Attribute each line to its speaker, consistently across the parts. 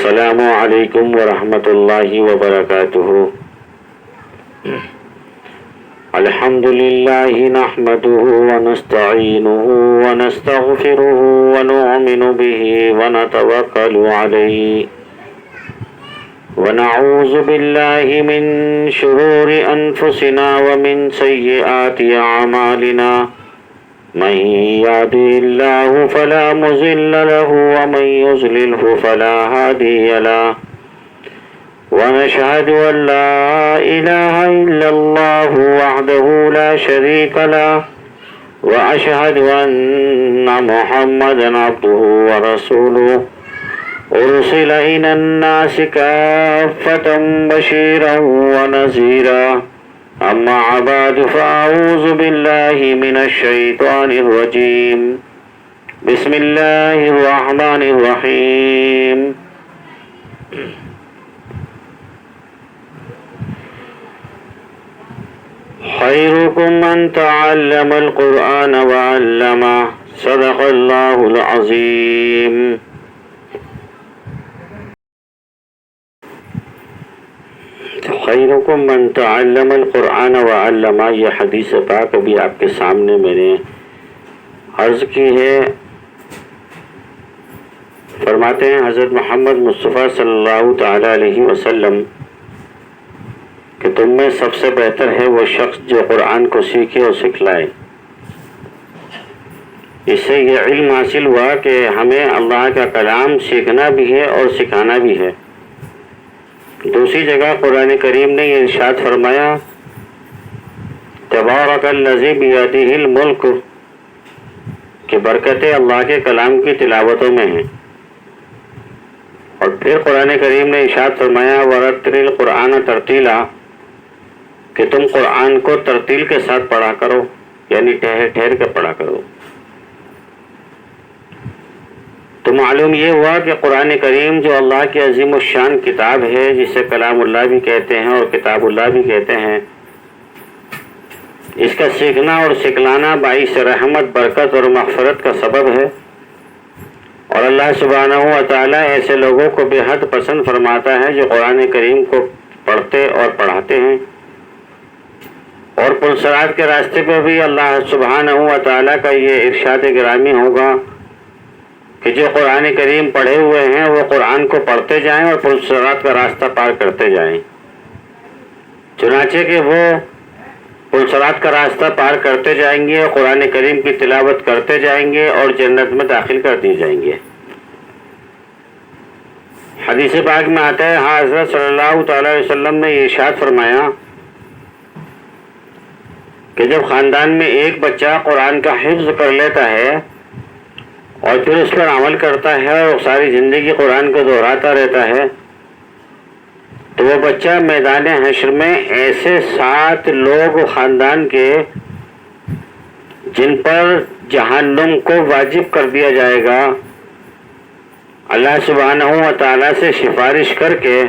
Speaker 1: السلام علیکم ورحمۃ اللہ وبرکاتہ۔ الحمد للہ نحمده ونستعینه ونستغفره ونؤمن به ونتوکل علیہ ونعوذ باللہ من شرور انفسنا ومن سیئات اعمالنا من يهده الله فلا مضل له ومن يضلله فلا هادي له ونشهد أن لا إله إلا الله وحده لا شريك له وأشهد أن محمدا عبده ورسوله أرسل إلى الناس كافة بشيرا ونذيرا أما بعد فأعوذ بالله من الشيطان الرجيم بسم الله الرحمن الرحيم خيركم من تعلم القرآن وعلمه صدق الله العظيم۔ خیرکم من تعلم القرآن وعلمہ، یہ حدیث پاک ابھی آپ کے سامنے میں نے عرض کی ہے۔ فرماتے ہیں حضرت محمد مصطفیٰ صلی اللہ تعالی علیہ وسلم کہ تم میں سب سے بہتر ہے وہ شخص جو قرآن کو سیکھے اور سکھلائے۔ اس سے یہ علم حاصل ہوا کہ ہمیں اللہ کا کلام سیکھنا بھی ہے اور سکھانا بھی ہے۔ دوسری جگہ قرآن کریم نے یہ ارشاد فرمایا تبارک الذی بیدہ الملک، کہ برکتیں اللہ کے کلام کی تلاوتوں میں ہیں۔ اور پھر قرآن کریم نے ارشاد فرمایا ورتل القرآن ترتیلا، کہ تم قرآن کو ترتیل کے ساتھ پڑھا کرو، یعنی ٹھہر ٹھہر کے پڑھا کرو۔ تو معلوم یہ ہوا کہ قرآن کریم جو اللہ کی عظیم الشان کتاب ہے، جسے کلام اللہ بھی کہتے ہیں اور کتاب اللہ بھی کہتے ہیں، اس کا سیکھنا اور سکھلانا باعث رحمت، برکت اور مغفرت کا سبب ہے۔ اور اللہ سبحانہ و تعالیٰ ایسے لوگوں کو بے حد پسند فرماتا ہے جو قرآن کریم کو پڑھتے اور پڑھاتے ہیں۔ اور پلسرات کے راستے پہ بھی اللہ سبحانہ و تعالیٰ کا یہ ارشاد گرامی ہوگا کہ جو قرآن کریم پڑھے ہوئے ہیں وہ قرآن کو پڑھتے جائیں اور پلسرات کا راستہ پار کرتے جائیں، چنانچہ کہ وہ پلسرات کا راستہ پار کرتے جائیں گے، قرآن کریم کی تلاوت کرتے جائیں گے اور جنت میں داخل کر دیے جائیں گے۔ حدیث پاک میں آتا ہے حضرت صلی اللہ تعالی علیہ وسلم نے یہ ارشاد فرمایا کہ جب خاندان میں ایک بچہ قرآن کا حفظ کر لیتا ہے اور پھر اس پر عمل کرتا ہے اور ساری زندگی قرآن کو دہراتا رہتا ہے، تو وہ بچہ میدان حشر میں ایسے 7 لوگ خاندان کے جن پر جہنم کو واجب کر دیا جائے گا، اللہ سبحانہ و تعالیٰ سے سفارش کر کے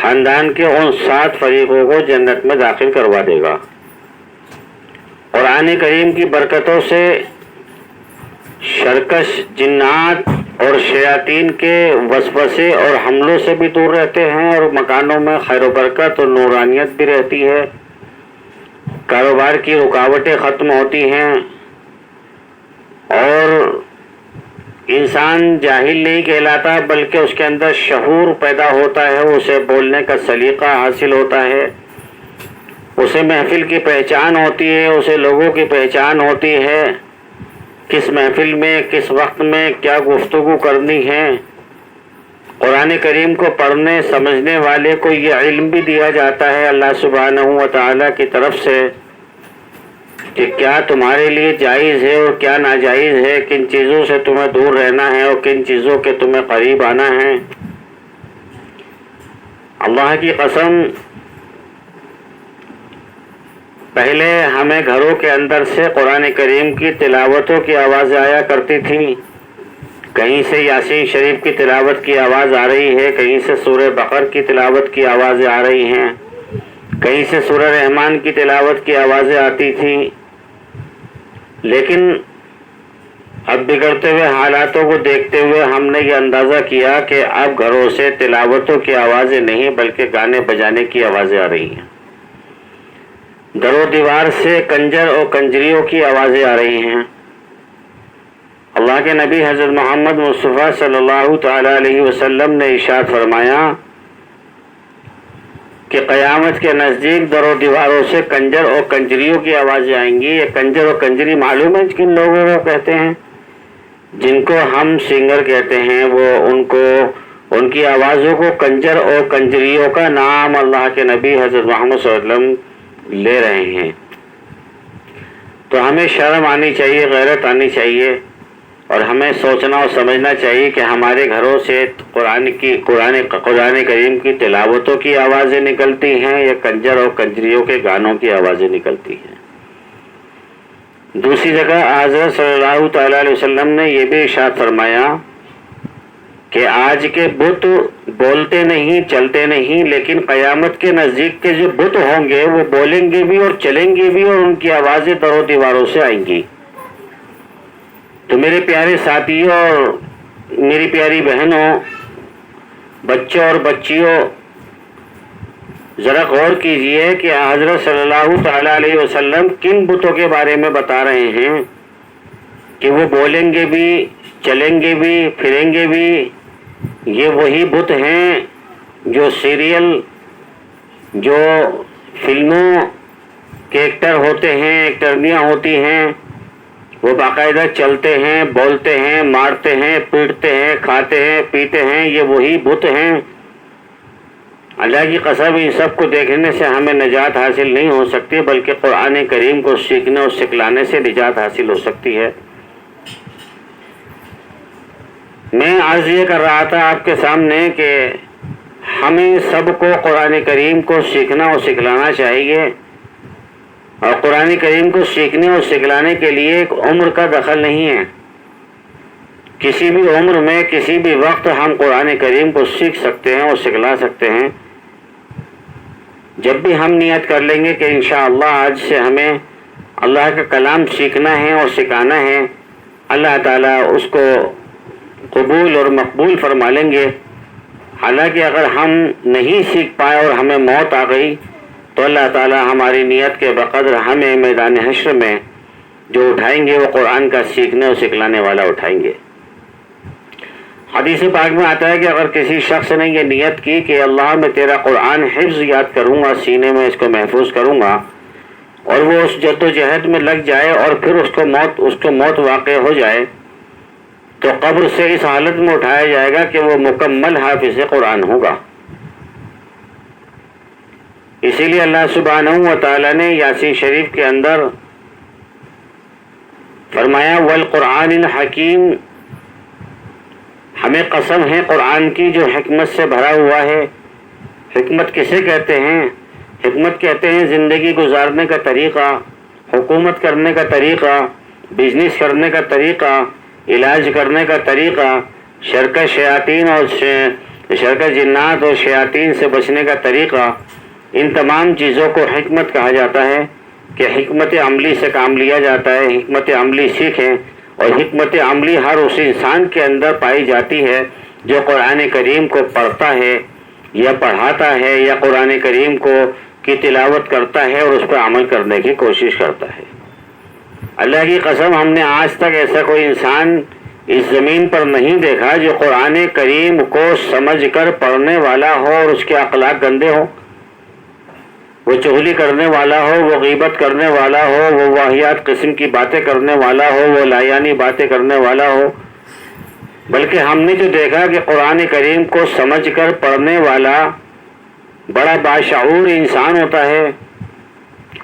Speaker 1: خاندان کے ان 7 فریقوں کو جنت میں داخل کروا دے گا۔ قرآن کریم کی برکتوں سے شرکش جنات اور شیاطین کے وسوسے اور حملوں سے بھی دور رہتے ہیں، اور مکانوں میں خیر و برکت اور نورانیت بھی رہتی ہے، کاروبار کی رکاوٹیں ختم ہوتی ہیں، اور انسان جاہل نہیں کہلاتا بلکہ اس کے اندر شعور پیدا ہوتا ہے، اسے بولنے کا سلیقہ حاصل ہوتا ہے، اسے محفل کی پہچان ہوتی ہے، اسے لوگوں کی پہچان ہوتی ہے، کس محفل میں کس وقت میں کیا گفتگو کرنی ہے۔ قرآن کریم کو پڑھنے سمجھنے والے کو یہ علم بھی دیا جاتا ہے اللہ سبحانہ و تعالیٰ کی طرف سے کہ کیا تمہارے لیے جائز ہے اور کیا ناجائز ہے، کن چیزوں سے تمہیں دور رہنا ہے اور کن چیزوں کے تمہیں قریب آنا ہے۔ اللہ کی قسم، پہلے ہمیں گھروں کے اندر سے قرآن کریم کی تلاوتوں کی آوازیں آیا کرتی تھیں، کہیں سے یاسین شریف کی تلاوت کی آواز آ رہی ہے، کہیں سے سورہ بقر کی تلاوت کی آوازیں آ رہی ہیں، کہیں سے سورہ رحمان کی تلاوت کی آوازیں آتی تھیں، لیکن اب بگڑتے ہوئے حالاتوں کو دیکھتے ہوئے ہم نے یہ اندازہ کیا کہ اب گھروں سے تلاوتوں کی آوازیں نہیں بلکہ گانے بجانے کی آوازیں آ رہی ہیں، در و دیوار سے کنجر اور کنجریوں کی آوازیں آ رہی ہیں۔ اللہ کے نبی حضرت محمد مصطفیٰ صلی اللہ تعالی علیہ وسلم نے ارشاد فرمایا کہ قیامت کے نزدیک در و دیواروں سے کنجر اور کنجریوں کی آوازیں آئیں گی۔ یہ کنجر اور کنجری معلوم ہے کن لوگوں کو کہتے ہیں؟ جن کو ہم سنگر کہتے ہیں، وہ ان کی آوازوں کو کنجر اور کنجریوں کا نام اللہ کے نبی حضرت محمد صلی اللہ علیہ وسلم لے رہے ہیں۔ تو ہمیں شرم آنی چاہیے، غیرت آنی چاہیے، اور ہمیں سوچنا اور سمجھنا چاہیے کہ ہمارے گھروں سے قرآن کریم کی تلاوتوں کی آوازیں نکلتی ہیں یا کنجر اور کنجریوں کے گانوں کی آوازیں نکلتی ہیں۔ دوسری جگہ حضرت صلی اللہ تعالی علیہ وسلم نے یہ بھی ارشاد فرمایا کہ آج کے بت بولتے نہیں، چلتے نہیں، لیکن قیامت کے نزدیک کے جو بت ہوں گے وہ بولیں گے بھی اور چلیں گے بھی، اور ان کی آوازیں در و دیواروں سے آئیں گی۔ تو میرے پیارے ساتھیوں اور میری پیاری بہنوں، بچوں اور بچیوں، ذرا غور کیجئے کہ حضرت صلی اللہ تعالی علیہ وسلم کن بتوں کے بارے میں بتا رہے ہیں کہ وہ بولیں گے بھی، چلیں گے بھی، پھریں گے بھی۔ یہ وہی بت ہیں جو سیریل، جو فلموں کے ایکٹر ہوتے ہیں، ایکٹرنیاں ہوتی ہیں، وہ باقاعدہ چلتے ہیں، بولتے ہیں، مارتے ہیں، پیٹتے ہیں، کھاتے ہیں، پیتے ہیں۔ یہ وہی بت ہیں۔ اللہ کی قسم، ان سب کو دیکھنے سے ہمیں نجات حاصل نہیں ہو سکتی، بلکہ قرآن کریم کو سیکھنے اور سکھلانے سے نجات حاصل ہو سکتی ہے۔ میں عرض یہ کر رہا تھا آپ کے سامنے کہ ہمیں سب کو قرآن کریم کو سیکھنا اور سکھلانا چاہیے، اور قرآن کریم کو سیکھنے اور سکھلانے کے لیے ایک عمر کا دخل نہیں ہے۔ کسی بھی عمر میں، کسی بھی وقت ہم قرآن کریم کو سیکھ سکتے ہیں اور سکھلا سکتے ہیں، جب بھی ہم نیت کر لیں گے کہ انشاءاللہ آج سے ہمیں اللہ کا کلام سیکھنا ہے اور سکھانا ہے، اللہ تعالیٰ اس کو قبول اور مقبول فرما لیں گے۔ حالانکہ اگر ہم نہیں سیکھ پائے اور ہمیں موت آ گئی تو اللہ تعالیٰ ہماری نیت کے بقدر ہمیں میدان حشر میں جو اٹھائیں گے وہ قرآن کا سیکھنے اور سکھلانے والا اٹھائیں گے۔ حدیث پاک میں آتا ہے کہ اگر کسی شخص نے یہ نیت کی کہ اللہ میں تیرا قرآن حفظ یاد کروں گا، سینے میں اس کو محفوظ کروں گا، اور وہ اس جد و جہد میں لگ جائے اور پھر اس کو موت واقع ہو جائے، تو قبر سے اس حالت میں اٹھایا جائے گا کہ وہ مکمل حافظ قرآن ہوگا۔ اسی لیے اللہ سبحانہ و تعالیٰ نے یاسین شریف کے اندر فرمایا والقرآن الحکیم، ہمیں قسم ہے قرآن کی جو حکمت سے بھرا ہوا ہے۔ حکمت کسے کہتے ہیں؟ حکمت کہتے ہیں زندگی گزارنے کا طریقہ، حکومت کرنے کا طریقہ، بزنس کرنے کا طریقہ، علاج کرنے کا طریقہ، شرکت شیاطین اور شرکت جنات اور شیاطین سے بچنے کا طریقہ، ان تمام چیزوں کو حکمت کہا جاتا ہے کہ حکمت عملی سے کام لیا جاتا ہے۔ حکمت عملی سیکھیں، اور حکمت عملی ہر اس انسان کے اندر پائی جاتی ہے جو قرآن کریم کو پڑھتا ہے یا پڑھاتا ہے یا قرآن کریم کی تلاوت کرتا ہے اور اس پر عمل کرنے کی کوشش کرتا ہے۔ اللہ کی قسم، ہم نے آج تک ایسا کوئی انسان اس زمین پر نہیں دیکھا جو قرآن کریم کو سمجھ کر پڑھنے والا ہو اور اس کے اخلاق گندے ہوں، وہ چغلی کرنے والا ہو، وہ غیبت کرنے والا ہو، وہ واہیات قسم کی باتیں کرنے والا ہو، وہ لایانی باتیں کرنے والا ہو۔ بلکہ ہم نے جو دیکھا کہ قرآن کریم کو سمجھ کر پڑھنے والا بڑا باشعور انسان ہوتا ہے،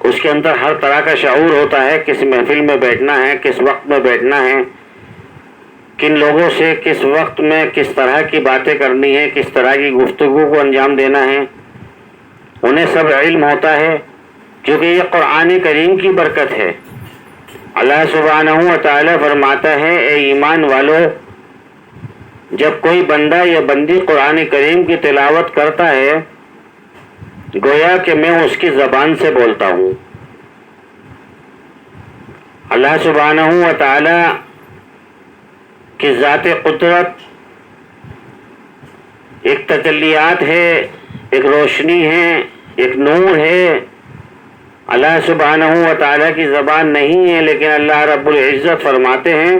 Speaker 1: اس کے اندر ہر طرح کا شعور ہوتا ہے، کس محفل میں بیٹھنا ہے، کس وقت میں بیٹھنا ہے، کن لوگوں سے کس وقت میں کس طرح کی باتیں کرنی ہے، کس طرح کی گفتگو کو انجام دینا ہے، انہیں سب علم ہوتا ہے، کیونکہ یہ قرآن کریم کی برکت ہے۔ اللہ سبحانہ و تعالیٰ فرماتا ہے اے ایمان والو، جب کوئی بندہ یا بندی قرآن کریم کی تلاوت کرتا ہے گویا کہ میں اس کی زبان سے بولتا ہوں۔ اللہ سبحانہ و تعالیٰ کہ ذات قدرت ایک تجلیات ہے، ایک روشنی ہے، ایک نور ہے. اللہ سبحانہ و تعالیٰ کی زبان نہیں ہے، لیکن اللہ رب العزت فرماتے ہیں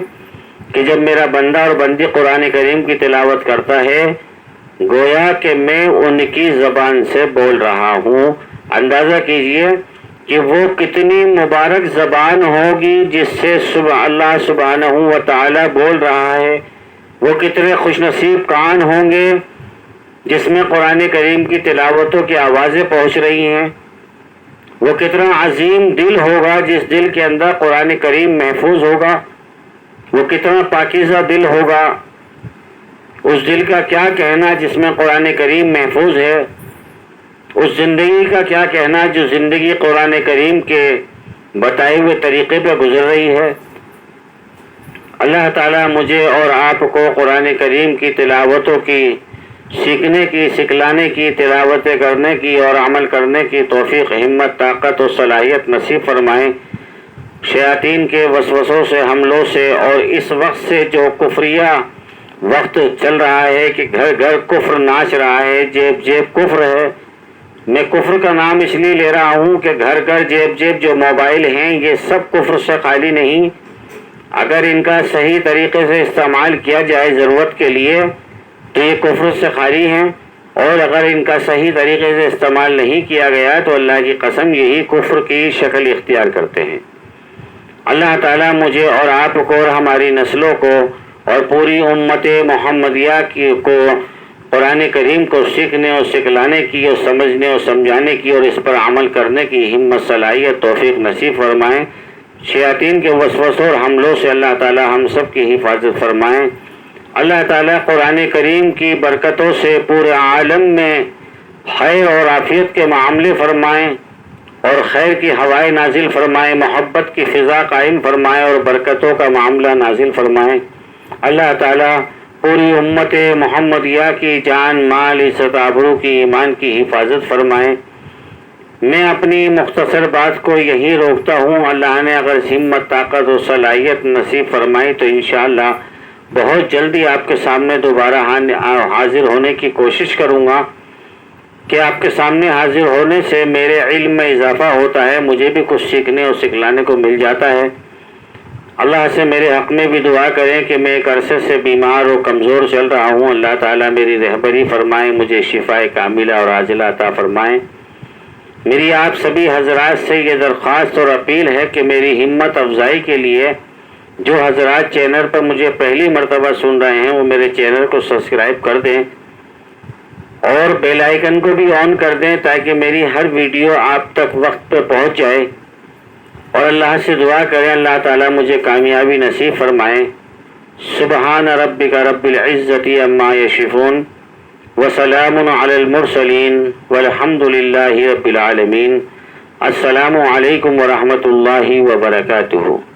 Speaker 1: کہ جب میرا بندہ اور بندی قرآن کریم کی تلاوت کرتا ہے گویا کہ میں ان کی زبان سے بول رہا ہوں. اندازہ کیجئے کہ وہ کتنی مبارک زبان ہوگی جس سے اللہ سبحانہ و تعالیٰ بول رہا ہے. وہ کتنے خوش نصیب کان ہوں گے جس میں قرآن کریم کی تلاوتوں کی آوازیں پہنچ رہی ہیں. وہ کتنا عظیم دل ہوگا جس دل کے اندر قرآن کریم محفوظ ہوگا. وہ کتنا پاکیزہ دل ہوگا. اس دل کا کیا کہنا جس میں قرآن کریم محفوظ ہے. اس زندگی کا کیا کہنا جو زندگی قرآن کریم کے بتائے ہوئے طریقے پہ گزر رہی ہے. اللہ تعالیٰ مجھے اور آپ کو قرآن کریم کی تلاوتوں کی سیکھنے کی، سکھلانے کی، تلاوتیں کرنے کی اور عمل کرنے کی توفیق، ہمت، طاقت و صلاحیت نصیب فرمائیں. شیاطین کے وسوسوں سے، حملوں سے اور اس وقت سے جو کفریہ وقت چل رہا ہے کہ گھر گھر کفر ناچ رہا ہے، جیب جیب کفر ہے. میں کفر کا نام اس لیے لے رہا ہوں کہ گھر گھر جیب جیب جو موبائل ہیں یہ سب کفر سے خالی نہیں. اگر ان کا صحیح طریقے سے استعمال کیا جائے ضرورت کے لیے تو یہ کفر سے خالی ہیں، اور اگر ان کا صحیح طریقے سے استعمال نہیں کیا گیا تو اللہ کی قسم یہی کفر کی شکل اختیار کرتے ہیں. اللہ تعالیٰ مجھے اور آپ کو اور ہماری نسلوں کو اور پوری امت محمدیہ کو قرآن کریم کو سیکھنے اور سکھلانے کی اور سمجھنے اور سمجھانے کی اور اس پر عمل کرنے کی ہمت، صلاحیت، توفیق نصیب فرمائیں. شیاطین کے وسوسوں اور حملوں سے اللہ تعالیٰ ہم سب کی حفاظت فرمائیں. اللہ تعالیٰ قرآن کریم کی برکتوں سے پورے عالم میں خیر اور عافیت کے معاملے فرمائیں اور خیر کی ہوائیں نازل فرمائیں، محبت کی فضا قائم فرمائیں اور برکتوں کا معاملہ نازل فرمائیں. اللہ تعالیٰ پوری امت محمدیہ کی جان، مال، عزت، آبرو کی، ایمان کی حفاظت فرمائیں. میں اپنی مختصر بات کو یہی روکتا ہوں. اللہ نے اگر ہمت، طاقت و صلاحیت نصیب فرمائی تو انشاءاللہ بہت جلدی آپ کے سامنے دوبارہ حاضر ہونے کی کوشش کروں گا کہ آپ کے سامنے حاضر ہونے سے میرے علم میں اضافہ ہوتا ہے، مجھے بھی کچھ سیکھنے اور سکھلانے کو مل جاتا ہے. اللہ سے میرے حق میں بھی دعا کریں کہ میں ایک عرصے سے بیمار اور کمزور چل رہا ہوں. اللہ تعالیٰ میری رہبری فرمائیں، مجھے شفاء کاملہ اور عاجلہ عطا فرمائیں. میری آپ سبھی حضرات سے یہ درخواست اور اپیل ہے کہ میری ہمت افزائی کے لیے جو حضرات چینل پر مجھے پہلی مرتبہ سن رہے ہیں وہ میرے چینل کو سبسکرائب کر دیں اور بیل آئیکن کو بھی آن کر دیں تاکہ میری ہر ویڈیو آپ تک وقت پہ پہنچ جائے. اور اللہ سے دعا کریں اللہ تعالیٰ مجھے کامیابی نصیب فرمائیں. سبحان ربک رب العزت عما یصفون وسلام علی المرسلین والحمد للہ رب العالمین. السلام علیکم ورحمۃ اللہ وبرکاتہ.